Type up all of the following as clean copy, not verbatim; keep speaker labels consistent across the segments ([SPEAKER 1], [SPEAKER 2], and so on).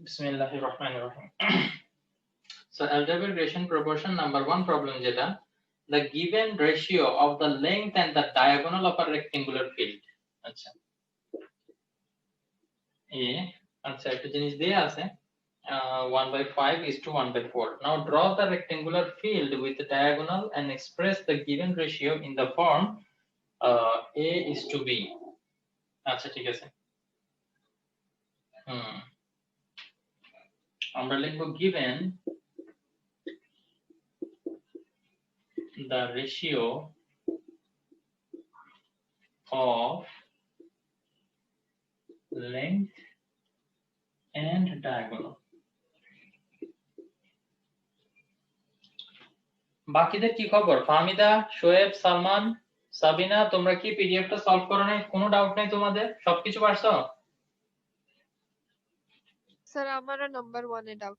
[SPEAKER 1] Bismillahir Rahmanir Rahim. So algebraic relation proportion number 1 problem jeta, the given ratio of the length and the diagonal of a rectangular field. আচ্ছা একটা জিনিস দেয়া আছে 1/5 is to 1/4. Now draw the rectangular field with the diagonal and express the given ratio in the form A is to B. আচ্ছা ঠিক আছে, আমরা লিখব given the ratio of length and diagonal. বাকিদের কি খবর? ফাহমিদা, শোয়েব, সালমান, সাবিনা, তোমরা কি পিডিএফটা সলভ করো নাই? কোনো ডাউট নাই তোমাদের? সবকিছু পারছো?
[SPEAKER 2] স্যার আমারও নাম্বার 1 এ ডাউট।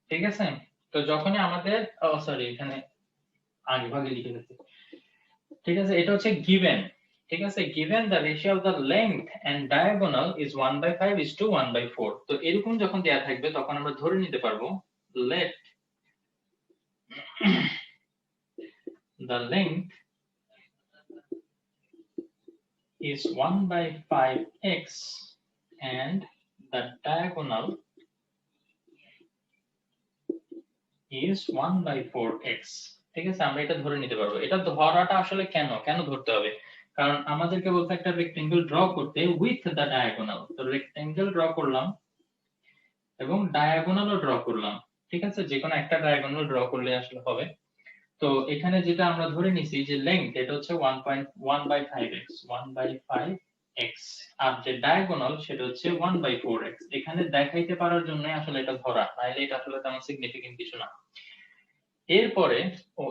[SPEAKER 1] ঠিক আছে, তো যখনই আমাদের সরি এখানে আগে ভাগে লিখে দিচ্ছি। ঠিক আছে, এটা হচ্ছে given, ঠিক আছে, given the ratio of the length and diagonal is 1/5 is to 1/4. তো এরকম যখন দেয়া থাকবে তখন আমরা ধরে নিতে পারবো let the length is 1/5x and the diagonal is 1/4x. ঠিক আছে, আমরা এটা ধরে নিতে পারবো। এটা ধরাটা আসলে কেন ধরতে হবে? কারণ আমাদেরকে বলতে একটা রেক্টেঙ্গেল ড্র করতে উইথ দা ডায়াগোনাল। তো রেক্টেঙ্গেল ড্র করলাম এবং ডায়াগোনালও ড্র করলাম। ঠিক আছে, যে কোনো একটা ডায়াগোনাল ড্র করলে আসলে হবে। তো এখানে যেটা আমরা ধরে নিছি যে লেংথ এটা হচ্ছে 1/5x 1/5x আর যে ডায়াগোনাল সেটা হচ্ছে 1/4x। এখানে দেখাইতে পারার জন্য আসলে এটা ধরা, নাইলে এটা আসলে তেমন সিগনিফিকেন্ট কিছু না। এরপরে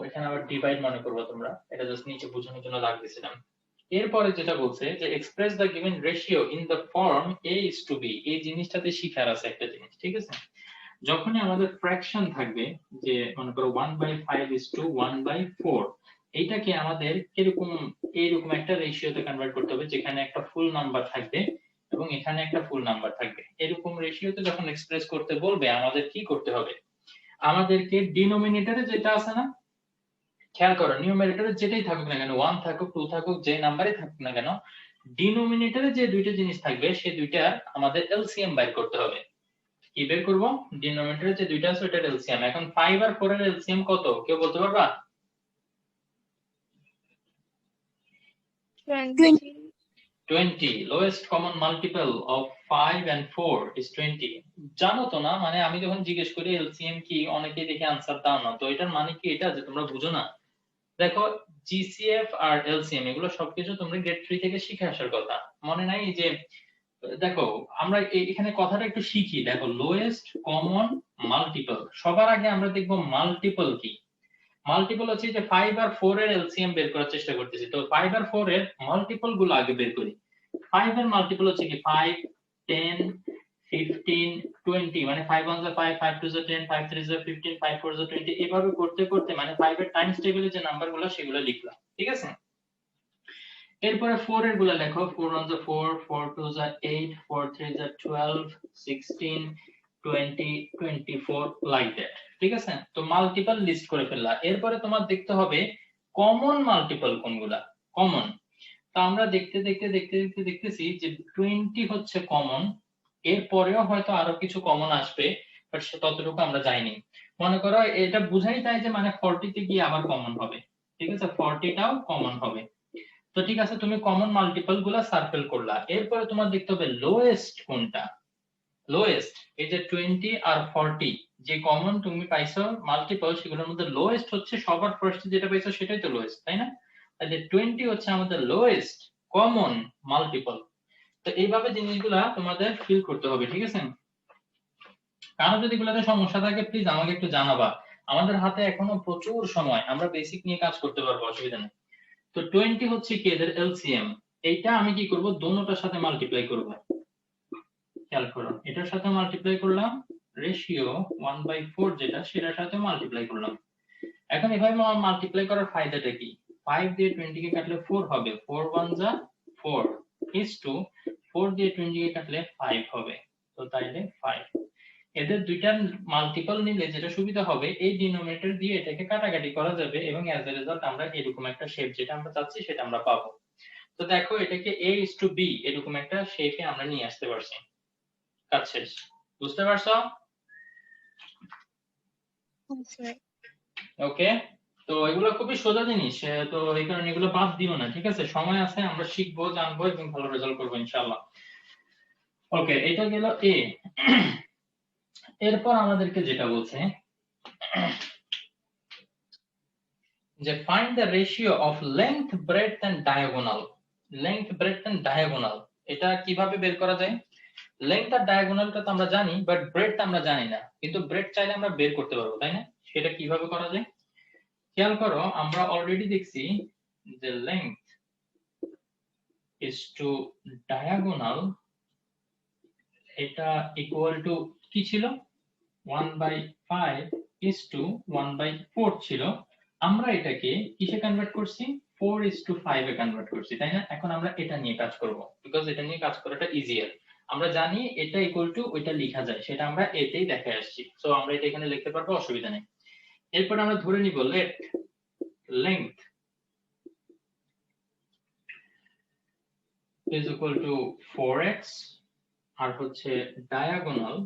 [SPEAKER 1] এখানে আবার ডিভাইড মনে করবো তোমরা, এটা জাস্ট নিচে বোঝানোর জন্য দাগ দিয়েছিলাম। এরপরে যেটা বলছে যে express the given ratio in the form a is to b। এই জিনিসটাতে শিখার আছে একটা জিনিস, ঠিক আছে, যখনই আমাদের ফ্র্যাকশন থাকবে যে মনে করো 1/5 is to 1/4, এইটাকে আমাদের এরকম একটা রেশিওতে কনভার্ট করতে হবে যেখানে একটা ফুল নাম্বার থাকবে এবং এখানে একটা ফুল নাম্বার থাকবে। এরকম রেশিওতে যখন এক্সপ্রেস করতে বলবে আমাদের কি করতে হবে? আমাদেরকে ডিনোমিনেটরে যেটা আছে না, খেয়াল করো, নিউমারেটরে যেটাই থাকুক না কেন, 1 থাকুক 2 থাকুক যে নাম্বারই থাকুক না কেন, ডিনোমিনেটরে যে দুইটা জিনিস থাকবে সেই দুইটার আমাদের এলসিএম বের করতে হবে। কি বের করব? ডিনোমিনেটরে যে দুইটা আছে ওটার এলসিএম। এখন 5 আর 4 এর এলসিএম কত কেউ বলতে পারবা? 20। Lowest common multiple of 5 and 4 is 20। জানো তো না, মানে আমি যখন জিজ্ঞেস করি এলসিএম কি, অনেকেই দেখে আনসার দাও না, তো এটার মানে কি এটা যে তোমরা বুঝো না? দেখো জিসিএফ আর এলসিএম এগুলো সবকিছু তোমরা গ্রেড 3 থেকে শিখে আসার কথা, মনে নাই? যে দেখো আমরা এখানে কথাটা একটু শিখি। দেখো লোয়েস্ট কমন মাল্টিপল, সবার আগে আমরা দেখব মাল্টিপল কি। মাল্টিপল হচ্ছে যে 5 আর 4 এর এলসিএম বের করার চেষ্টা করতেছি, তো 5 আর 4 এর মাল্টিপল গুলো আগে বের করি। 5 এর মাল্টিপল হচ্ছে কি 5 10 15 20, মানে 5 1 যা 5 5 2 যা 10 5 3 যা 15 5 4 যা 20, এভাবে করতে করতে মানে 5 এর টাইমস টেবিলে যে নাম্বারগুলো সেগুলো লিখলাম, ঠিক আছে। এরপরে 4 এর গুলো লেখো, 4 1 যা 4 4 2 যা 8 4 3 যা 12 16 20 24 লাইক দ্যাট, ঠিক আছে। তো মাল্টিপল লিস্ট করে ফেললা। এরপরে তোমার দেখতে হবে কমন মাল্টিপল কোনগুলা কমন। তো আমরা দেখতে দেখতে দেখতে দেখতে দেখতেছি যে 20 হচ্ছে কমন, এরপরেও হয়তো আরো কিছু কমন আসবে, বাট সে ততটুকু আমরা যাইনি। মনে করো এটা বুঝাই যায় যে মানে 40 তে গিয়ে আবার কমন হবে, ঠিক আছে, 40টাও কমন হবে। তো ঠিক আছে, তুমি কমন মাল্টিপল গুলা সার্কেল করলা। এরপরে তোমার দেখতে হবে লোয়েস্ট কোনটা। লোয়েস্ট এই যে 20 আর 40 যে কমন তুমি পাইছো মাল্টিপল, সেগুলোর মধ্যে লোয়েস্ট হচ্ছে সবার ফার্স্ট যেটা পাইছো সেটাই তো লোয়েস্ট, তাই না? তাহলে 20 হচ্ছে আমাদের লোয়েস্ট কমন মাল্টিপল। তো এইভাবে জিনিসগুলা তোমাদের ফিল করতে হবে, ঠিক আছে। কারো যদি এগুলোতে সমস্যা থাকে প্লিজ আমাকে একটু জানাবা। আমাদের হাতে এখনো প্রচুর সময়, আমরা বেসিক নিয়ে কাজ করতে পারবো, অসুবিধা নেই। তো 20 হচ্ছে কি এদের এলসিএম। এইটা আমি কি করব, দোনোটার সাথে মাল্টিপ্লাই করব। খেয়াল করো, এটার সাথে মাল্টিপ্লাই করলাম, রেশিও 1/4 যেটা সেটার সাথে মাল্টিপ্লাই করলাম। এখন এভাবে মাল্টিপ্লাই করার ফায়দাটা কি? 5 দিয়ে 20 কে কাটলে 4 হবে, 4 1 যা 4, is to 4 দিয়ে 20 কে কাটলে 5 হবে, তো তাইলে 5। এদের দুইটার মাল্টিপল নিলে যেটা সুবিধা হবে, এই ডিনোমিনেটর দিয়ে এটাকে কাটাকাটি করা যাবে এবং অ্যাজ এ রেজাল্ট আমরা এরকম একটা শেপ যেটা আমরা চাচ্ছি সেটা আমরা পাবো। তো দেখো এটাকে a is to b এরকম একটা শেপে আমরা নিয়ে আসতে পারছি। কাজ শেষ, বুঝতে পারছো? ওকে, তো এগুলো খুবই সোজা জিনিস, তো এই কারণে এগুলো বাদ দিও না, ঠিক আছে? সময় আছে, আমরা শিখবো, জানবো এবং ভালো রেজাল্ট করবো ইনশাআল্লাহ। ওকে, এটা গেল এ। এরপর আমাদেরকে যেটা বলছে যে find the ratio of length, breadth and diagonal. Length, breadth and diagonal এটা কিভাবে বের করা যায়? লেংথ আর ডায়াগোনালটা তো আমরা জানি, বাট ব্রেডথ আমরা জানি না, কিন্তু ব্রেড চাইলে আমরা বের করতে পারবো, তাই না? সেটা কিভাবে করা যায় খেয়াল করো, আমরা অলরেডি দেখছি যে লেংথ is to diagonal এটা ইকুয়াল টু কি ছিল? 1/5 is to 1/4 ছিল। আমরা এটাকে কিসে কনভার্ট করছি? 4 is to 5 এ কনভার্ট করছি, তাই না? এখন আমরা এটা নিয়ে কাজ করব, বিকজ এটা নিয়ে কাজ করাটা ইজিয়ার। আমরা জানি এটা ইকুয়াল টু ওইটা লেখা যায়, সেটা আমরা এতেই দেখে আসছি, সো আমরা এটা এখানে লিখতে পারবো, অসুবিধা নেই। এরপর আমরা ধরে নিব let length is equal to 4x আর হচ্ছে diagonal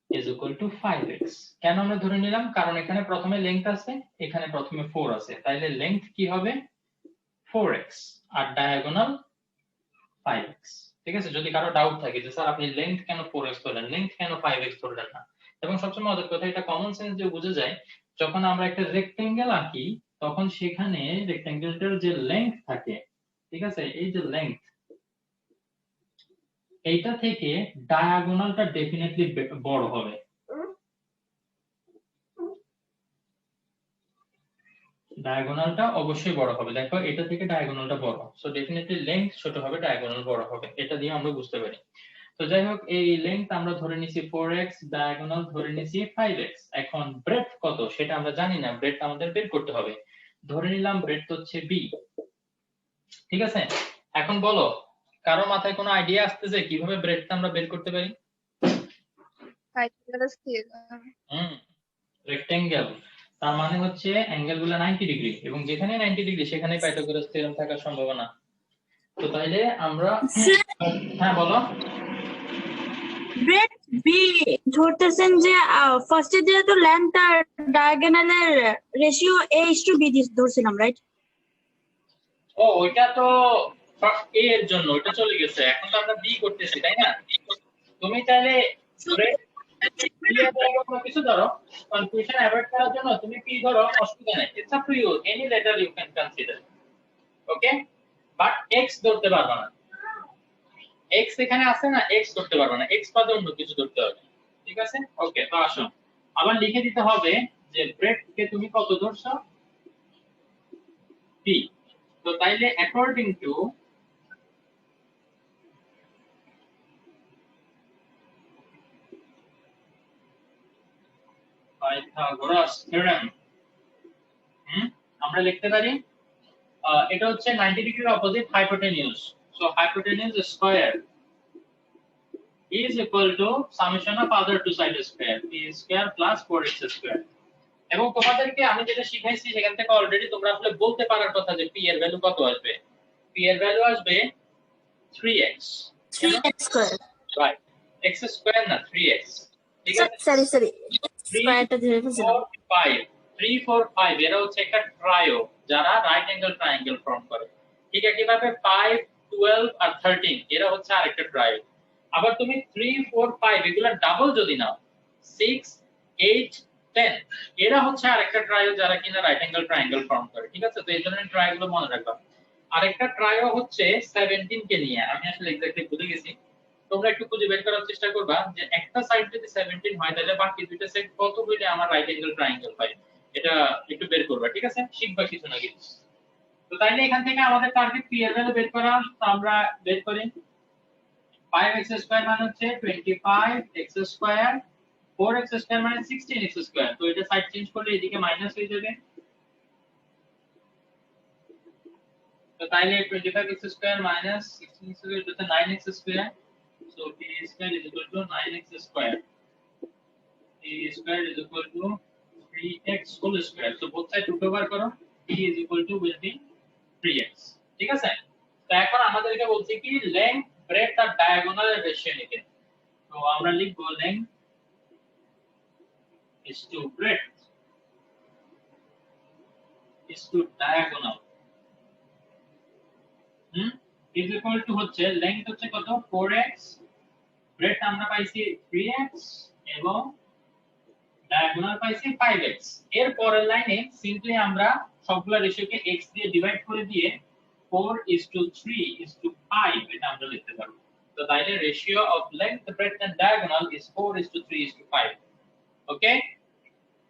[SPEAKER 1] is equal to 5x। কেন আমরা ধরে নিলাম? কারণ এখানে প্রথমে লেংথ আছে, এখানে প্রথমে 4 আছে, তাইলে লেংথ কি হবে? 4x আর diagonal 5x। ঠিক আছে? যদি কারো ডাউট থাকে যে স্যার আপনি লেংথ কেন 4x ধরলেন, লেংথ কেন 5x ধরলেন না, এবং সবচেয়ে মজার কথা, এটা কমন সেন্স দিয়ে বোঝা যায় যখন আমরা একটা রেক্টেঙ্গেল আঁকি, তখন সেখানে রেক্টেঙ্গেলটার যে লেংথ থাকে, ঠিক আছে, এই যে লেংথ, এইটা থেকে ডায়াগোনালটা ডেফিনেটলি বড় হবে। ডায়াগোনালটা অবশ্যই বড় হবে, দেখো এটা থেকে ডায়াগোনালটা বড়, সো ডেফিনেটলি লেংথ ছোট হবে, ডায়াগোনাল বড় হবে, এটা দিয়ে আমরা বুঝতে পারি। তো যাই হোক, এই লেংথ আমরা ধরে নিছি 4x, ডায়াগোনাল ধরে নিছি 5x। এখন ব্রেডথ কত সেটা আমরা জানি না, ব্রেডথ আমাদের বের করতে হবে। ধরে নিলাম ব্রেডথ হচ্ছে b, ঠিক আছে? এখন বলো, কারো মাথায় কোনো আইডিয়া আসতেছে কিভাবে ব্রেডথ আমরা বের করতে পারি? রেক্টেঙ্গেল, তার মানে হচ্ছে অ্যাঙ্গেলগুলো 90 ডিগ্রি, এবং যেখানে 90 ডিগ্রি সেখানে পাইথাগোরাস থিওরেম থাকার সম্ভাবনা। তো তাইলে আমরা, হ্যাঁ বলো।
[SPEAKER 3] ব্রেড বি ধরতেছেন যে ফার্স্টে যেহেতু লেন্থ আর ডায়াগোনালের রেশিও a:b ধরছিলাম, রাইট?
[SPEAKER 1] ও, ওইটা তো a এর জন্য, ওইটা চলে গেছে, এখন তো আমরা b করতেছি, তাই না? তুমি তাহলে কিছু ধরো, কনফিউশন অ্যাভয়েড করার জন্য তুমি p ধরো, অসুবিধা নেই, it's up to you, any letter you can consider, okay? But x ধরতে পারবা না, x এখানে আছে না, x ধরতে পারবা না, x বাদে অন্য কিছু ধরতে হবে, ঠিক আছে? ওকে, তো আসো আবার লিখে দিতে হবে যে ব্রেডথ কে তুমি কত ধরছো? p। তো তাইলে অ্যাকর্ডিং টু পাইথাগোরাস থিওরেম আমরা লিখতে পারি এটা হচ্ছে 90 ডিগ্রির opposite hypotenuse, so hypotenuse square is equal to summation of other two sides square, p square plus 4x square। এবং তোমাদেরকে আমি যেটা শিখাইছি সেখান থেকে অলরেডি তোমরা আসলে বলতে পারার কথা যে p এর ভ্যালু কত আসবে। p এর ভ্যালু আসবে 3x
[SPEAKER 3] square,
[SPEAKER 1] right? x square না, 3x, ঠিক আছে?
[SPEAKER 3] সরি স্কয়ারটা ধরে ফেলছিলাম।
[SPEAKER 1] 3 4 5 এরা হচ্ছে একটা ট্রায়ো, যারা রাইট অ্যাঙ্গেল ট্রায়াঙ্গেল ফর্ম করে। ঠিক একইভাবে 5 12 আর 13 এরা হচ্ছে আরেকটা ট্রায়ো। আবার তুমি 3 4 5 এগুলা ডাবল যদি নাও, 6 8 10 এরা হচ্ছে আরেকটা ট্রায়ো, যারা কিনা রাইট অ্যাঙ্গেল ট্রায়াঙ্গেল ফর্ম করে, ঠিক আছে? তো এই ধরনের ট্রায়োগুলো মনে রাখবা। আরেকটা ট্রায়ো হচ্ছে 17 কে নিয়ে, আমি আসলে এক্স্যাক্টলি ভুলে গেছি, তোমরা একটু খুঁজে বের করার চেষ্টা করবা যে একটা সাইড যদি 17 হয় তাহলে বাকি দুইটা সাইড কত হইলে আমার রাইট অ্যাঙ্গেল ট্রায়াঙ্গেল হয়, এটা একটু বের করবা, ঠিক আছে? শিখবা কিছু না কিছু। তো তাইলে এখান থেকে আমাদের টার্গেট p এর ভ্যালু বের করা, তো আমরা বের করি 5x স্কয়ার মানে হচ্ছে 25x স্কয়ার, 4x স্কয়ার মানে 16x স্কয়ার। তো এটা সাইড চেঞ্জ করলে এদিকে মাইনাস হয়ে যাবে, তো তাইলে 25x square minus 16x square হচ্ছে 9x square, so t square is equal to 9x square, t square is equal to 3x whole square. So both side root over করো, t is equal to will be 3x। ঠিক আছে, তো এখন আমাদেরকে বলছে কি length breadth আর ডায়াগোনালের রেশিও নিতে। তো আমরা লিখব length is to breadth is to diagonal is equal to হচ্ছে লেংথ হচ্ছে কত 4x, ব্রেডথ আমরা পাইছি 3x এবং ডায়াগোনাল পাইছি 5x। এর পরের লাইনে সিম্পলি আমরা সবগুলা রেশিওকে x দিয়ে ডিভাইড করে দিয়ে 4:3:5 এটা আমরা লিখতে পারবো। তো তাইলে ratio of length breadth and diagonal is 4:3:5। Okay,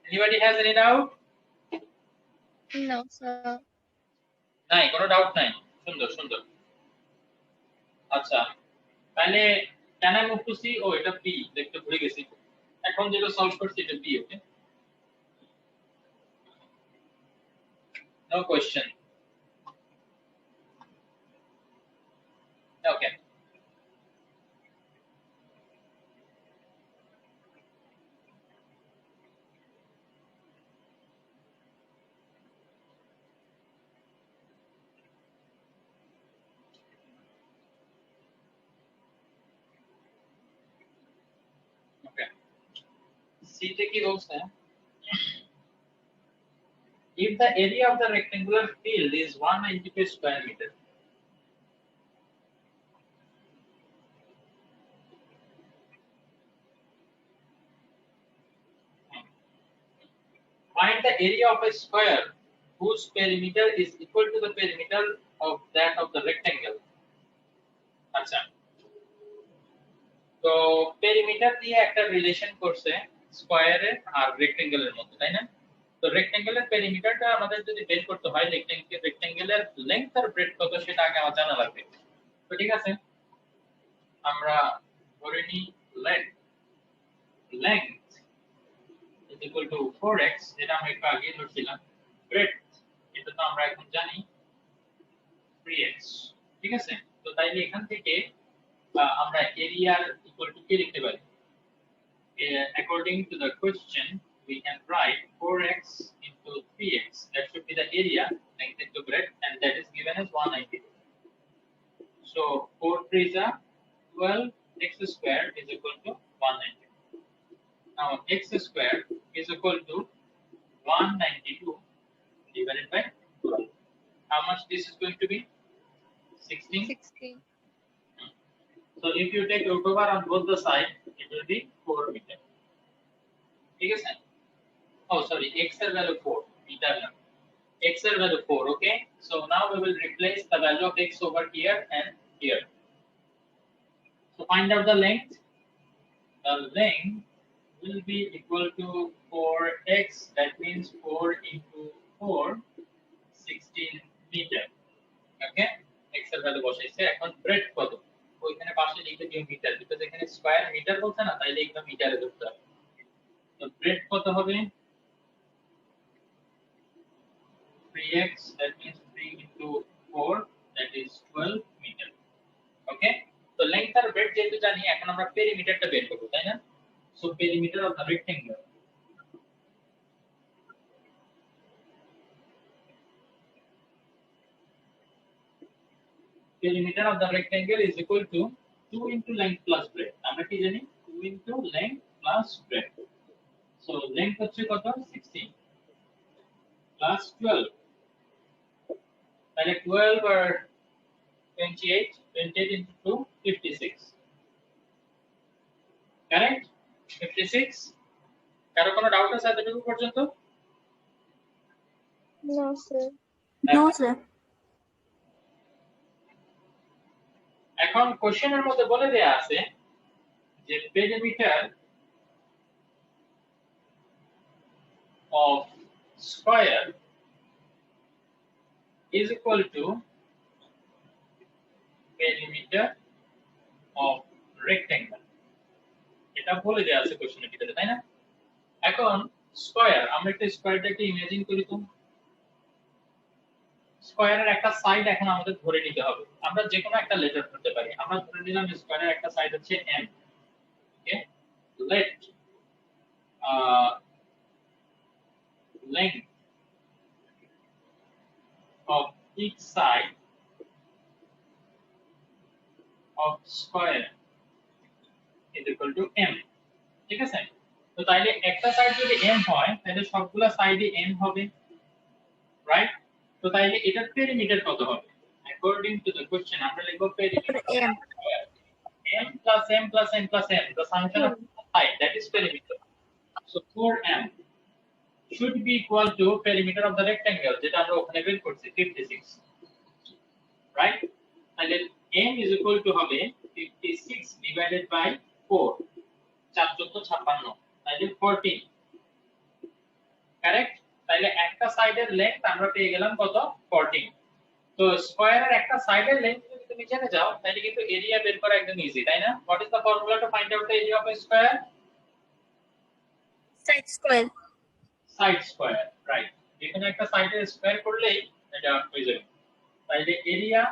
[SPEAKER 1] anybody has any doubt?
[SPEAKER 2] No, sir.
[SPEAKER 1] নাই, কোনো ডাউট নাই। সুন্দর সুন্দর। আচ্ছা, তাহলে can I move to C? ও এটা P, দেখতে ভুলে গেছি। এখন যেটা সলভ করছি এটা P, ওকে? No question. Okay. Okay. C তে কি বলছে? If the area of the rectangular field is 192 square meter, find the area of a square whose perimeter is equal to the perimeter of that of the rectangle. আচ্ছা, তো perimeter দিয়ে একটা relation করছে স্কয়ারের আর রেক্টেঙ্গেলের মধ্যে, তাই না? তো রেক্টেঙ্গেলের পেরিমিটারটা আমাদের যদি বের করতে হয়, রেক্টেঙ্গেলের লেংথ আর ব্রেডথ কত সেটা আগে আমার জানা লাগবে। তো ঠিক আছে, আমরা ধরে নিই length is equal to 4x, যেটা আমরা একটু আগে ধরছিলাম। ব্রেডথ এটা তো আমরা এখন জানি 3x। ঠিক আছে, তো তাইলে এখান থেকে আমরা এরিয়ার ইকুয়াল টু কি লিখতে পারি? According to the question, we can write 4x into 3x. That should be the area, length into breadth, and that is given as 192. So 4 3s are 12. X square is equal to 192. Now x square is equal to 192 divided by 12. How much this is going to be? 16.
[SPEAKER 2] 16.
[SPEAKER 1] So if you take root over on both the sides, it will be 4 meter. ठीक है sir? Oh, sorry, x er value 4 meter now. X er value 4. Okay. So now we will replace the value of x over here and here. So find out the length. The length will be equal to 4x. That means 4 into 4, 16 meter. Okay. X er value বসাইছে। এখন breadth কত? ওইখানে পাশে লিখে দিও metre, because এখানে square metre বলছে না, তাইলে একদম মিটারে ধরতে হবে। তো ব্রেডথ কত হবে? 3x, that means 3 into 4, that is 12 meter. ওকে, তো লেংথ আর ব্রেডথ যেহেতু জানি, এখন আমরা পেরিমিটারটা বের করব, তাই না? So perimeter of the rectangle, perimeter of the rectangle is equal to 2 into length plus breadth. আমরা কি জানি? 2 into length plus breadth. So length হচ্ছে কত? 16 plus 12. তাহলে 12 or 28, 28 into 2, 56. Correct? 56. কারো কোনো ডাউট আছে এতটুকু পর্যন্ত?
[SPEAKER 2] No, sir.
[SPEAKER 3] No, sir.
[SPEAKER 1] এখন কোশ্চেনের মধ্যে বলে দেয়া আছে যে perimeter of square is equal to perimeter of rectangle. এটা বলে দেয়া আছে কোশ্চেনের ভিতরে, তাই না? এখন স্কয়ার, আমরা একটা স্কয়ারটাকে ইমাজিন করি তো। স্কয়ারের একটা সাইড এখন আমাদের ধরে নিতে হবে। আমরা যে কোনো একটা লেটার ধরতে পারি। আমরা ধরে নিলাম স্কয়ারের একটা সাইড হচ্ছে m। Okay, let length of each side of square is equal to m। ঠিক আছে, তো তাইলে একটা সাইড যদি m হয় তাহলে সবগুলা সাইডে m হবে, রাইট? তো তাইলে এটার পেরিমিটার কত হবে? অ্যাকর্ডিং টু দ্য কোশ্চেন আমরা লিখব perimeter
[SPEAKER 2] M.
[SPEAKER 1] m plus m plus n plus m, the summation of side, that is perimeter. So 4m should be equal to perimeter of the rectangle, যেটা আমরা ওখানে বের করছি 56, right? তাহলে m is equal to হবে 56 divided by 4, 4 14 56, তাহলে 14, correct? তাহলে একটা সাইডের লেংথ আমরা পেয়ে গেলাম কত? 14। তো স্কয়ারের একটা সাইডের লেংথ যদি তুমি জেনে যাও তাহলে কিন্তু এরিয়া বের করা একদম ইজি, তাই না? What is the formula to find out the area of A square?
[SPEAKER 2] Side square.
[SPEAKER 1] Side square, right? যেখানে একটা সাইডের স্কয়ার করলেই এটা হয়ে যাবে। তাহলে এরিয়া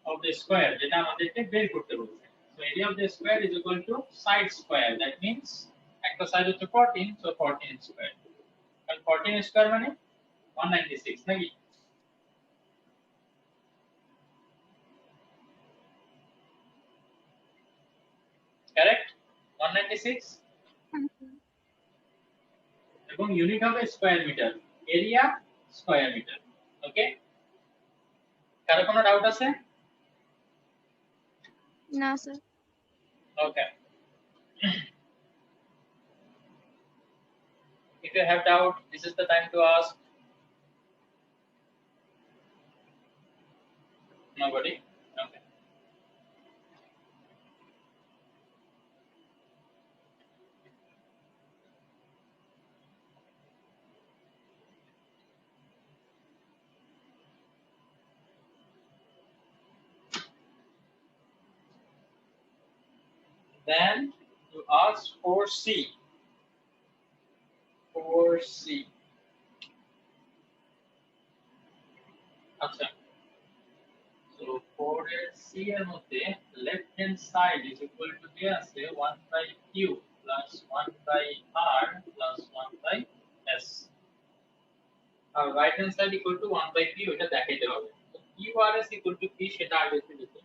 [SPEAKER 1] অফ দ্য স্কয়ার যেটা আমাদেরকে বের করতে বলছে, so area of the square is equal two side square, that means একটা সাইড হচ্ছে 14, সো 14 স্কয়ার। আর 14 স্কয়ার মানে 196 নাকি? কারেক্ট, 196। এবং ইউনিট হবে square metre, area square metre. Okay, কারো কোনো ডাউট আছে?
[SPEAKER 2] No, sir.
[SPEAKER 1] Okay. If you have doubt, this is the time to ask. Nobody? Okay. Then you ask for C. For C. আচ্ছা, so for C এর মধ্যে left hand side is equal to দেয়া আছে 1 by Q plus 1 by R plus 1 by S, R right hand side equal to 1 by P, ওটা দেখাইতে হবে। তো QRS equal to P সেটা আগে থেকে লিখি।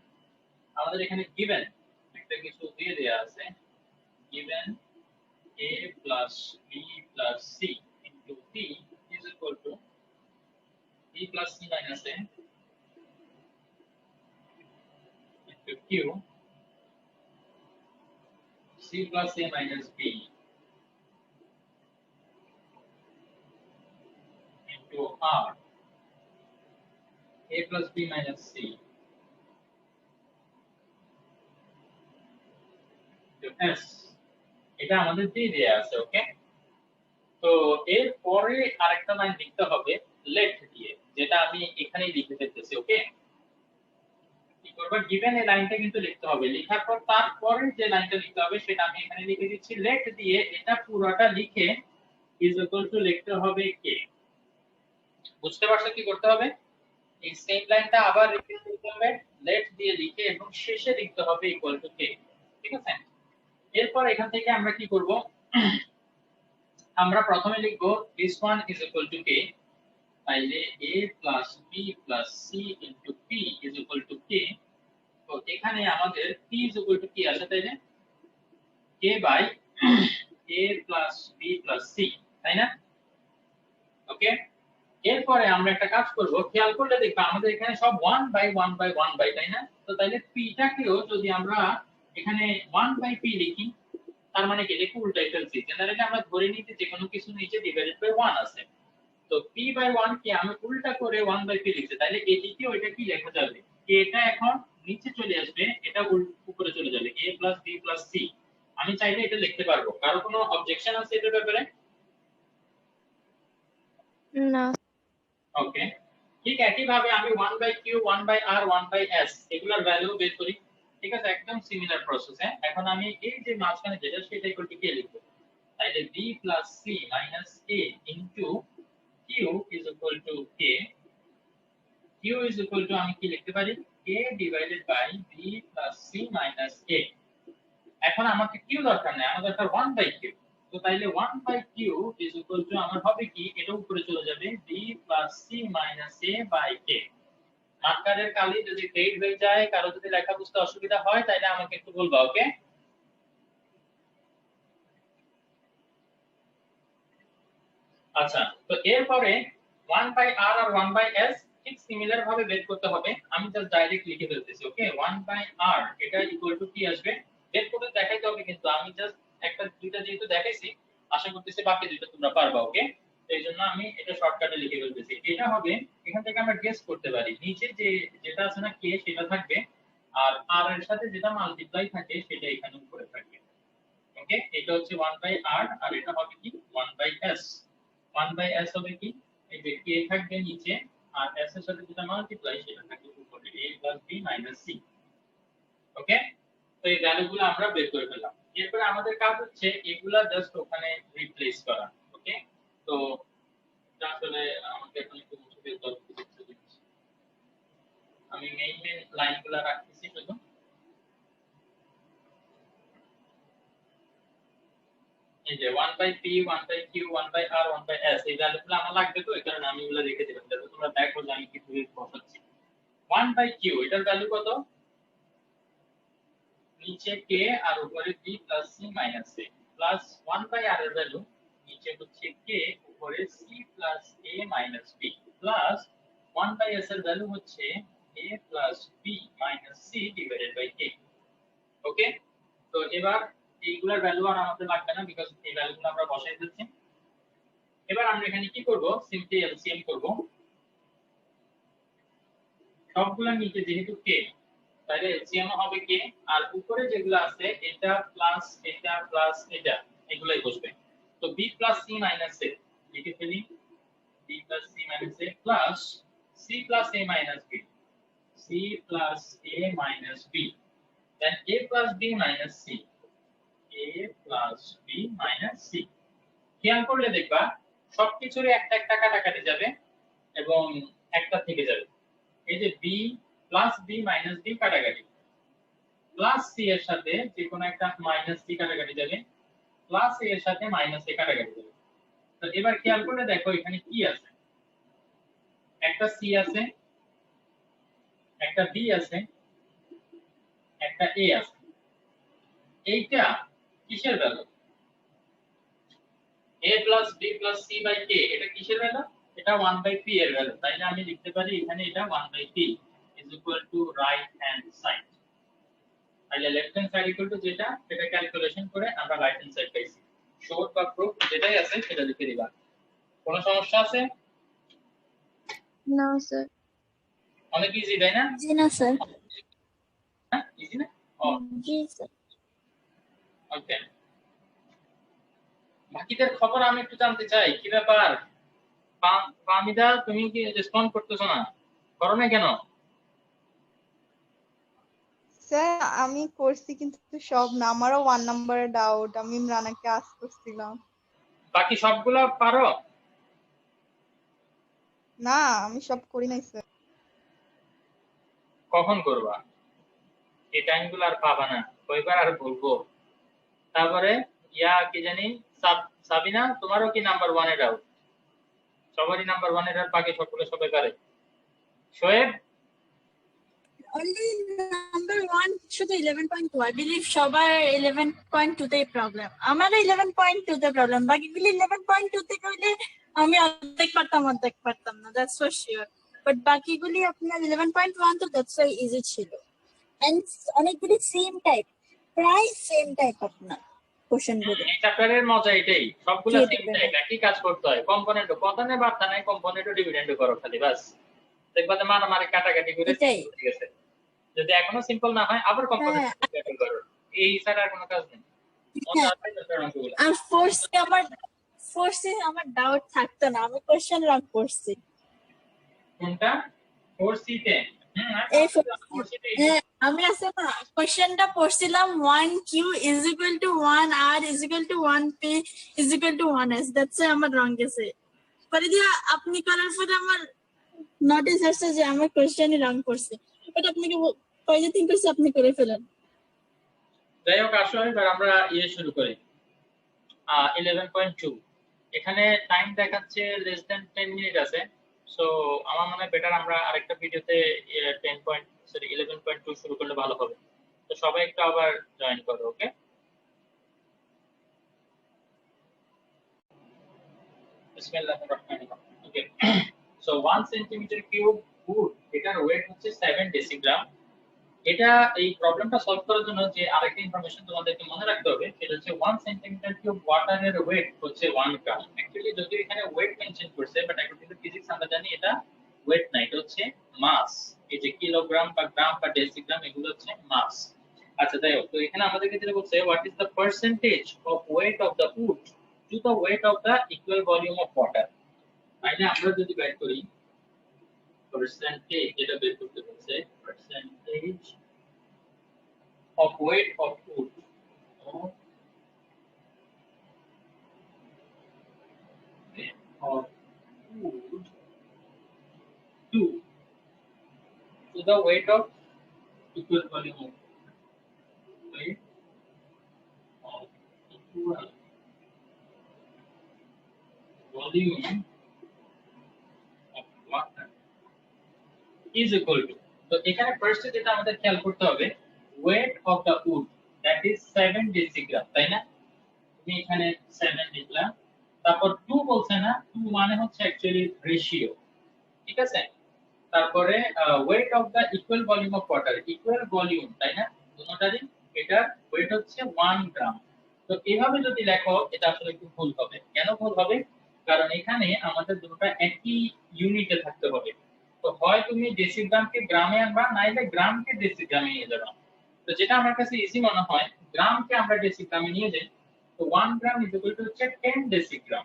[SPEAKER 1] আমাদের এখানে given একটা কিছু দিয়ে দেয়া আছে, given A plus B plus C into P is equal to B plus C minus A into Q, C plus A minus B into R, A plus B minus C into S, এটা আমাদের দিয়ে দেয়া আছে। ওকে, তো এর পরে আরেকটা line লিখতে হবে লেট দিয়ে, যেটা আমি এখানেই লিখে দিতেছি। ওকে, কি করবা, গিভেন এই লাইনটা কিন্তু লিখতে হবে, লেখার পর তারপরে যে লাইনটা লিখতে হবে সেটা আমি এখানে লিখে দিচ্ছি লেট দিয়ে। এটা পুরোটা লিখে ইজ ইকুয়াল টু লিখতে হবে কে। বুঝতে পারছো কি করতে হবে? এই সেম লাইনটা আবার রিপিট করতে হবে, লেট দিয়ে লিখে এবং শেষে লিখতে হবে ইকুয়াল টু কে। ঠিক আছে, এরপর এখান থেকে আমরা কি করব, আমরা প্রথমে লিখব this one is equal to k, তাইলে a plus b plus c into p is equal to k। তো এখানে আমাদের p is equal to কি আছে, তাইলে k by a plus b plus c, তাই না? ওকে, এরপরে আমরা একটা কাজ করব, খেয়াল করলে দেখবা আমাদের এখানে সব 1 by 1 by 1 by, তাই না? তো তাইলে p টাকেও যদি আমরা এখানে 1 by p লিখি, তার মানে কি দেখো উল্টাই ফেলছি। জেনারেলি আমরা ধরে নিই যে কোনো কিছু নিচে ডিভাইডেড বাই 1 আছে, তো p by 1 কে আমি উল্টা করে 1 by p লিখছি, তাহলে এদিকে ওইটা কি লেখা যাবে, এটা এখন নিচে চলে আসবে, এটা উপরে চলে যাবে, a plus b plus c। আমি চাইলে এটা লিখতে পারবো, কারো কোনো অবজেকশন আছে এটার ব্যাপারে?
[SPEAKER 2] No.
[SPEAKER 1] ওকে, ঠিক একই ভাবে আমি 1 by q 1 by r 1 by s এগুলোর ভ্যালু বের করি। ঠিক আছে, একদম সিমিলার প্রসেস। এখন আমি এই যে মাঝখানে যেটা সেটা ইকুয়াল টু কে লিখব, তাইলে b plus c minus a into q is equal to k, q is equal to আমি কি লিখতে পারি k divided by b plus c minus a। এখন আমাকে q দরকার নেই, আমার দরকার 1 by q। তো তাইলে 1 by q is equal to আমার হবে কি, এটা উপরে চলে যাবে b plus c minus a by k। মার্কারের কালি যদি ফেড হয়ে যায়, কারো যদি লেখা বুঝতে অসুবিধা হয় তাহলে আমাকে একটু বলবা, ওকে? আচ্ছা, তো এরপরে 1 by r আর 1 by s ঠিক সিমিলার ভাবে বের করতে হবে। আমি জাস্ট ডাইরেক্ট লিখে ফেলতেছি, ওকে? 1 by r এটা ইকুয়াল টু কি আসবে বের করে দেখাইতে হবে, কিন্তু আমি জাস্ট একটা দুইটা যেহেতু দেখাইছি, আশা করতেছি বাকি দুইটা তোমরা পারবা, ওকে? এইজন্য আমি এটা শর্টকাটে লিখে ফেলতেছি। এটা হবে, এখান থেকে আমরা গেস করতে পারি নিচে যেটা আছে না k সেটা থাকবে, আর r এর সাথে যেটা মাল্টিপ্লাই থাকে সেটা এখানে উপরে থাকবে, ওকে? এটা হচ্ছে 1 by r আর এটা হবে কি 1 by s। 1 by s হবে কি, এই যে k থাকবে নিচে আর s এর সাথে যেটা মাল্টিপ্লাই সেটা থাকবে উপরে, a plus b minus c, ওকে? তো এই ভ্যালুগুলো আমরা বের করে ফেললাম। এরপর আমাদের কাজ হচ্ছে এগুলা জাস্ট ওখানে রিপ্লেস করা, ওকে? তো আসলে আমাকে এখন একটু মুছে ফেলতে হবে, আমি মেইন লাইনগুলো রাখতেছি শুধু। এই যে 1 by p 1 by q 1 by r 1 by s এই ভ্যালুগুলো আমার লাগবে, তো এই কারণে আমি এগুলো রেখে দিলাম যাতে তোমরা দেখো যে আমি কিভাবে বসাচ্ছি। 1 by q এটার ভ্যালু কত, নিচে k আর উপরে b plus c minus a plus 1 by r এর ভ্যালু নিচে হচ্ছে k উপরে c plus a minus b plus 1 by s এর ভ্যালু হচ্ছে a plus b minus c divided by k, ওকে? তো এবার এইগুলার ভ্যালু আর আমাদের লাগবে না, বিকজ এই ভ্যালুগুলো আমরা বসাই দিচ্ছি। এবার আমরা এখানে কি করব, সিম্পলি এলসিএম করব। সবগুলা নিচে যেহেতু k, তাহলে এলসিএম হবে k, আর উপরে যেগুলো আছে এটা প্লাস এটা প্লাস এটা, এগুলাই বসবে। তো b plus c minus a লিখে ফেলি, b plus c minus a plus c plus a minus b, c plus a minus b, then a plus b minus c, a plus b minus c। খেয়াল করলে দেখবা সবকিছুরই একটা একটা কাটাকাটি যাবে এবং একটা থেকে যাবে। এই যে b plus b minus b কাটাকাটি, প্লাস c এর সাথে যে কোনো একটা মাইনাস c কাটাকাটি যাবে, প্লাস a এর সাথে মাইনাস a কাটাকাটি যাবে। তো এবার খেয়াল করলে দেখো এখানে কি আছে, একটা c আছে, একটা b আছে, একটা a আছে। এইটা কিসের value, a plus b plus c by k, এটা কিসের ভ্যালু, এটা 1 by p এর ভ্যালু। তাইলে আমি লিখতে পারি এখানে এটা 1 by p is equal to right hand side। তাইলে left hand side equal to যেটা সেটা ক্যালকুলেশন করে আমরা রাইট হ্যান্ড সাইড পাইছি। শর্ট বা প্রুফ যেটাই আছে সেটা লিখে দিবা। কোনো সমস্যা আছে?
[SPEAKER 2] No, sir.
[SPEAKER 1] অনেক ইজি তাই না?
[SPEAKER 2] জি না স্যার।
[SPEAKER 1] হ্যাঁ ইজি না?
[SPEAKER 2] জি স্যার।
[SPEAKER 1] ওকে, বাকিদের খবর আমি একটু জানতে চাই, কি ব্যাপার? ফামিদা তুমি কি রেসপন্ড করতেছো না, করো না কেন?
[SPEAKER 4] স্যার আমি করছি কিন্তু সব না, আমারও 1 নম্বরের ডাউট, আমি ইমরানাকে আস্ক করছিলাম।
[SPEAKER 1] বাকি সবগুলো পারো?
[SPEAKER 4] না আমি সব করি নাই স্যার।
[SPEAKER 1] কখন করবা? এই টাইমগুলো আর পাবা না, কয়বার আর বলবো। তারপরে ইয়া কি জানি সাবিনা, তোমারও কি নাম্বার 1 এর ডাউট? সবারই নাম্বার 1 এর, আর বাকি সবগুলো সবাই পারে। শোয়েব
[SPEAKER 3] Only number 1 শুধু 11.2 I believe সবার 11.2 তে প্রবলেম, আমার 11.2 তে প্রবলেম, বাকিগুলি 11.2 তে কইলে আমি অর্ধেক পারতাম না, দ্যাটস ফর শিওর। বাট বাকিগুলি আপনার 11.1 তো দ্যাটস ওয়াই ইজি ছিল। এন্ড অনেকগুলি সেম টাইপ, প্রায় সেম টাইপ আপনার কোশ্চেনগুলো।
[SPEAKER 1] এই চ্যাপ্টারের মজা এটাই, সবগুলো
[SPEAKER 3] জি,
[SPEAKER 1] সেম টাইপ, একই কাজ করতে হয়। কম্পোনেন্ট কথানে বার্তা নাই, কম্পোনেন্ট ডিভিডেন্ড করো খালি বাস, দেখবা যে মারামারি কাটাকাটি করে
[SPEAKER 3] এটাই।
[SPEAKER 1] ঠিক আছে। যদি এখনো সিম্পল না হয় আবার কম্পোনেন্ট ডিভিডেন্ড করো, এই ছাড়া আর কোনো কাজ নেই। মজা আছে চ্যাপ্টার অঙ্কগুলো।
[SPEAKER 3] আর ফোর্সে আমার ডাউট থাকতো না, আমি কোশ্চেন রং করছি।
[SPEAKER 1] কোনটা? 4C তে?
[SPEAKER 3] এই আমি আছে না কোশ্চেনটা পড়ছিলাম 1q is equal to 1r is equal to 1p is equal to 1s, that's আমার রং গেছে। পরে দিয়া আপনি করার পরে আমার নোটিস আসছে যে আমার কোশ্চেনই রং করছে, বাট আপনাকে পরে থিঙ্ক করছে আপনি করে ফেলেন।
[SPEAKER 1] যাই হোক আসো এবার আমরা শুরু করি 11.2 এখানে টাইম দেখাচ্ছে লেস দেন 10 মিনিট আছে। সো আমার মনে হয় বেটার আমরা আরেকটা ভিডিওতে 11.2 শুরু করলে ভালো হবে। তো সবাই একটু আবার জয়েন করো, ওকে? বিসমিল্লাহির রহমানির রহিম। ওকে, সো 1 সেন্টিমিটার কিউব ফুড, এটার ওয়েট হচ্ছে 7 ডেসিগ্রাম। এটা এই প্রবলেমটা সলভ করার জন্য যে আরেকটা ইনফরমেশন তোমাদেরকে মনে রাখতে হবে সেটা হচ্ছে 1 সেন্টিমিটার কিউব ওয়াটারের ওয়েট হচ্ছে 1 গ্রাম। অ্যাকচুয়ালি যদিও এখানে ওয়েট মেনশন করছে, বাট অ্যাকর্ডিং টু ফিজিক্স আমরা জানি এটা ওয়েট না, এটা হচ্ছে মাস। এই যে কিলোগ্রাম বা গ্রাম বা ডেসিগ্রাম এগুলো হচ্ছে মাস। আচ্ছা যাই হোক, তো এখানে আমাদেরকে যেটা বলছে what is the percentage of weight of the wood to the weight of the equal volume of water. তাইলে আমরা যদি বের করি পার্সেন্টেজ, যেটা বের করতে বলছে percentage of weight of food of food to the weight of equal volume of weight of equal volume of water is equal to, তো এখানে ফার্স্ট যেটা আমাদের খেয়াল করতে হবে weight of the wood, that is 7 decigram, তাই না? তুমি এখানে 7 লিখলাম, তারপর 2 বলছে না, 2 মানে হচ্ছে অ্যাকচুয়ালি রেশিও, ঠিক আছে? তারপরে weight of the equal volume of water, equal volume, তাই না? দুটোটারই এটার ওয়েট হচ্ছে 1 গ্রাম। তো এইভাবে যদি লেখো এটা আসলে একটু ভুল হবে। কেন ভুল হবে? কারণ এখানে আমাদের দুটোটা একই ইউনিটে থাকতে হবে। তো হয় তুমি ডেসিগ্রামকে গ্রামে আনবা, নাইলে গ্রামকে ডেসিগ্রামে নিয়ে যাবা। তো যেটা আমার কাছে ইজি মনে হয়, গ্রামকে আমরা ডেসিগ্রামে নিয়ে যাই। তো 1 গ্রাম ইজ ইকুয়াল টু হচ্ছে 10 ডেসিগ্রাম,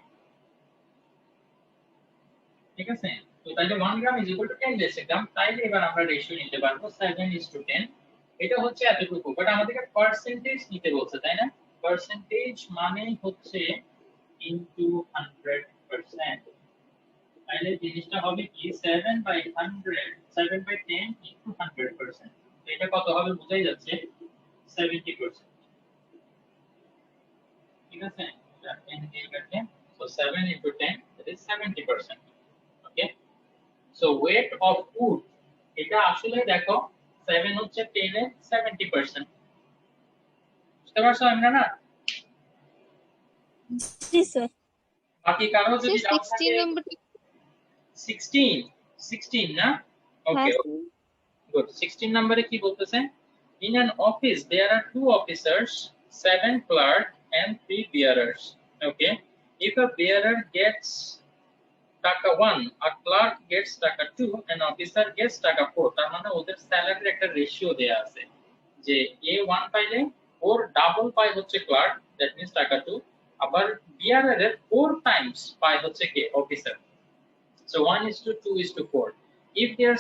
[SPEAKER 1] ঠিক আছে? তো তাহলে 1 গ্রাম ইজ ইকুয়াল টু 10 ডেসিগ্রাম। তাইলে এবার আমরা রেশিও নিতে পারবো 7:10। এটা হচ্ছে এতটুকু, বাট আমাদেরকে পার্সেন্টেজ নিতে বলছে, তাই না? পার্সেন্টেজ মানে হচ্ছে ইনটু 100%। তাহলে জিনিসটা হবে কি 7/100, 7/10 ইনটু 100%। তো এটা কত হবে বোঝাই যাচ্ছে 70%, ঠিক আছে? এটা 10 দিয়ে কাটে, so 7 into 10, that is 70%. Okay, so weight of wood, এটা আসলে দেখো 7 হচ্ছে 10 এর 70%। বুঝতে পারছো ইমরানা?
[SPEAKER 3] জি স্যার।
[SPEAKER 1] বাকি কারো যদি
[SPEAKER 2] Sir,
[SPEAKER 1] ডাউট
[SPEAKER 2] 16
[SPEAKER 1] থাকে।
[SPEAKER 2] number
[SPEAKER 1] 16 না? ওকে,
[SPEAKER 2] has
[SPEAKER 1] গুড। 16 নম্বরে কি বলতেছে? In an office there are 2 officers, 7 clerk and 3 bearers. Okay, if a bearer gets টাকা 1, a clerk gets টাকা 2, an officer gets টাকা 4, তার মানে ওদের স্যালারির একটা রেশিও দেয়া আছে যে এ 1 পাইলে ওর ডাবল পায় হচ্ছে ক্লার্ক, দ্যাট মিন্স টাকা 2, আবার বিয়ারের 4 টাইমস পায় হচ্ছে কে officer. So 1:2:4. If their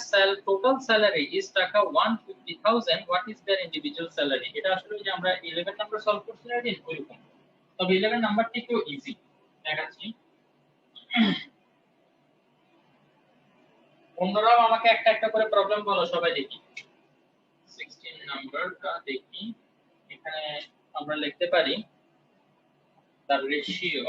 [SPEAKER 1] total salary is টাকা 150,000, what is their individual salary? এটা আসলে যে আমরা 11 নাম্বার সলভ করছিলাম এদিন ওইরকম, তবে 11 নাম্বারটা একটু ইজি দেখাচ্ছি। বন্ধুরাও আমাকে একটা একটা করে প্রবলেম বলো, সবাই দেখি। 16 নাম্বারটা দেখি, এখানে আমরা লিখতে পারি the ratio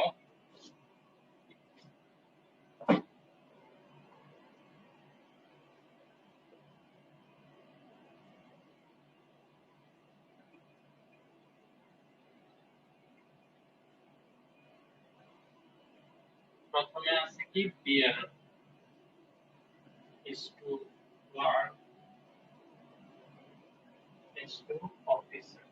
[SPEAKER 1] প্রথমে আছে কি beer is to clerk is to officer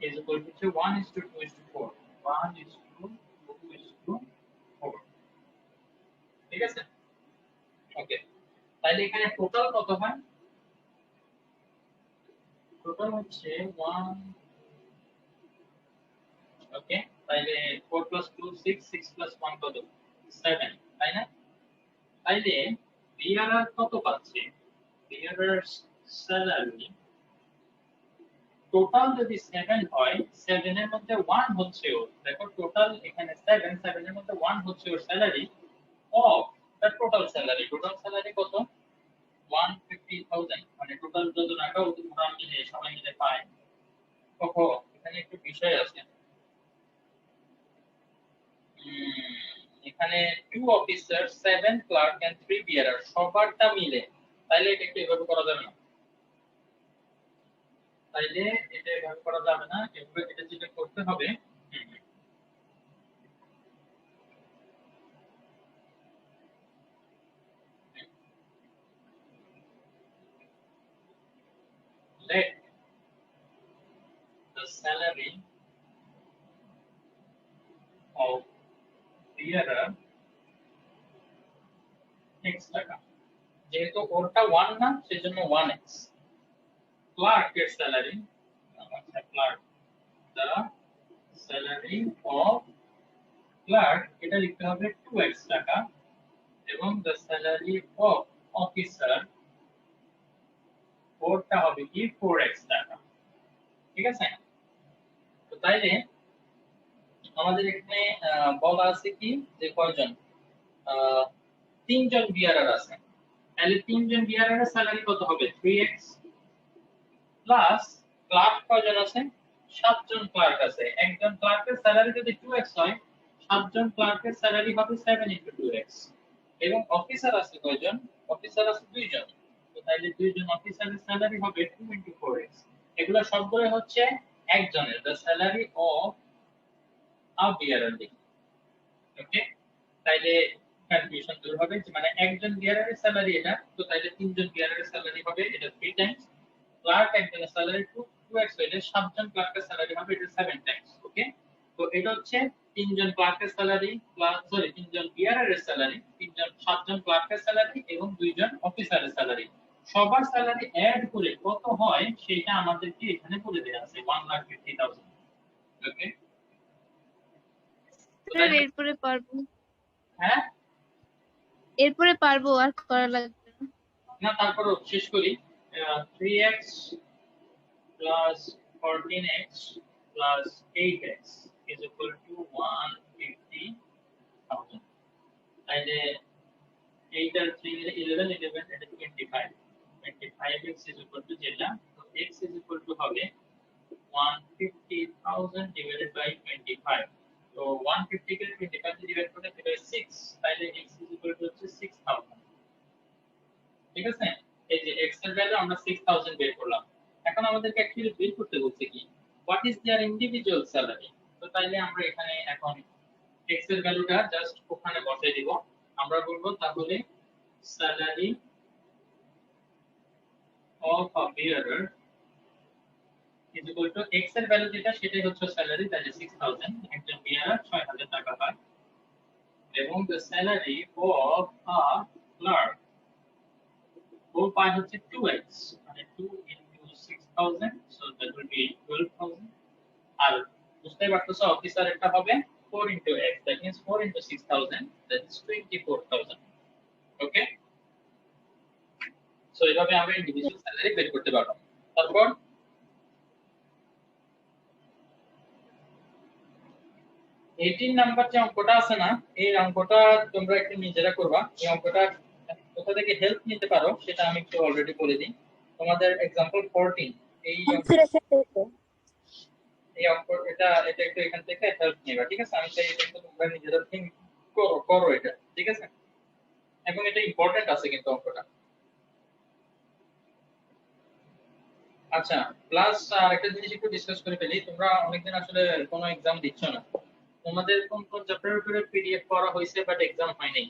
[SPEAKER 1] is equal to 1:2:4, 1:2:4, ঠিক আছে? ওকে, তাহলে এখানে টোটাল কত হয়? টোটাল হচ্ছে 1, ওকে, তাহলে 4 + 2 6, 6 + 1 কত? 7, তাই না? তাইলে বিয়ারার কত পাচ্ছে? বিয়ারার স্যালারি টোটাল যদি 7 হয় 7 এর মধ্যে 1 হচ্ছে ওর, দেখো টোটাল এখানে 7 এর মধ্যে 1 হচ্ছে ওর salary of the total salary. Total salary কত? 150,000, মানে টোটাল যত টাকা ওরা মিলে সবাই মিলে পায়। দেখো এখানে একটু বিষয় আছে, এখানে 2 অফিসার 7 ক্লার্ক এন্ড 3 বিয়ারার সবারটা মিলে, তাইলে এটা একটু এভাবে করা যাবে না, তাইলে এটা এভাবে করা যাবে না, এভাবে এটা যেটা করতে হবে let the salary of bearer x টাকা, যেহেতু ওরটা 1 না সেজন্য 1x, ক্লার্কের স্যালারি, আচ্ছা clerk, the salary of clerk এটা লিখতে হবে 2x টাকা, এবং the salary of officer ওরটা হবে কি 4x টাকা। ঠিক আছে? তো তাইলে আমাদের এখানে বলা আছে কি যে কয়জন, 3 জন বিয়ারার আছে, তাহলে 3 জন বিয়ারারের স্যালারি কত হবে? 3x প্লাস ক্লার্ক কয়জন আছে? 7 জন ক্লার্ক আছে। একজন ক্লার্কের স্যালারি যদি 2x হয় 7 জন ক্লার্কের স্যালারি হবে 7 * 2x, এবং অফিসার আছে কয়জন? অফিসার আছে 2 জন, তো তাইলে 2 জন অফিসারের স্যালারি হবে 2 * 4x। এগুলো সবগুলো হচ্ছে একজনের, the salary of a bearer। ওকে, তাইলে কনফিউশন দূর হবে, যে মানে একজন বিয়ারারের স্যালারি এটা, তো তাইলে 3 জন বিয়ারারের স্যালারি হবে এটা 3 টাইমস, ক্লার্ক একজনের স্যালারি 2x হইলে 7 জন ক্লার্কের স্যালারি হবে এটা 7 টাইমস। ওকে, তো এটা হচ্ছে 3 জন ক্লার্কের স্যালারি প্লাস 3 জন বিয়ারারের স্যালারি, 7 জন ক্লার্কের স্যালারি এবং 2 জন অফিসারের স্যালারি, সবার স্যালারি অ্যাড করে কত হয় সেটা আমাদেরকে এখানে বলে দেয়া আছে 1,50,000। ওকে,
[SPEAKER 2] স্যার এরপরে পারবো,
[SPEAKER 1] হ্যাঁ
[SPEAKER 2] এরপরে পারবো, আর করা লাগবে না।
[SPEAKER 1] না, তারপরও শেষ করি। 3x plus 14x plus 8x is equal to 150,000। তাইলে 8 আর 3 11 11 এটা 25, 25x is equal to যেটা, তো x is equal to হবে 150,000 divided by 25। তো 150 কে 25 দিয়ে ডিভাইড করলে এটা 6, তাইলে x is equal to হচ্ছে 6000। ঠিক আছে, এই যে x এর ভ্যালু আমরা 6000 বের করলাম। এখন আমাদেরকে অ্যাকচুয়ালি বের করতে বলছে কি what is there individual salary. তো তাইলে আমরা এখানে এখন x এর ভ্যালুটা জাস্ট ওখানে বসাই দিব, আমরা বলবো তাহলে salary of a bearer is equal two x এর ভ্যালু যেটা সেটাই হচ্ছে স্যালারি, তাহলে 6000, একজন বিয়ারার 6000 টাকা পায়, এবং the salary of a clerk ও পায় হচ্ছে 2x, মানে 2 into 6000, so that will be 12,000। আর বুঝতে পারতেছো অফিসার এটা হবে 4 into x, that means 4 into 6000, that is 24,000। Okay, so এভাবে আমরা ইন্ডিভিজুয়াল স্যালারি বের করতে পারবো। তারপর 18 নাম্বার যে অঙ্কটা আছে না, এই অঙ্কটা তোমরা একটু নিজেরা করবা। এই অঙ্কটা কোথা থেকে হেল্প নিতে পারো সেটা আমি একটু অলরেডি বলে দিই। তোমাদের एग्जांपल 14, এই অঙ্ক এটা একটু এখান থেকে হেল্প নেবা। ঠিক আছে, আমি চাই এটা একটু তোমরা নিজেরা থিংক করো এটা। ঠিক আছে, এবং এটা ইম্পর্টেন্ট আছে কিন্তু অঙ্কটা। আচ্ছা, প্লাস আরেকটা জিনিস একটু ডিসকাস করে ফেলি। তোমরা অনেকদিন আসলে কোনো এক্সাম দিচ্ছ না, তোমাদের কোন কোন চ্যাপ্টারের উপরে পিডিএফ করা হয়েছে বাট এক্সাম হয় নাই,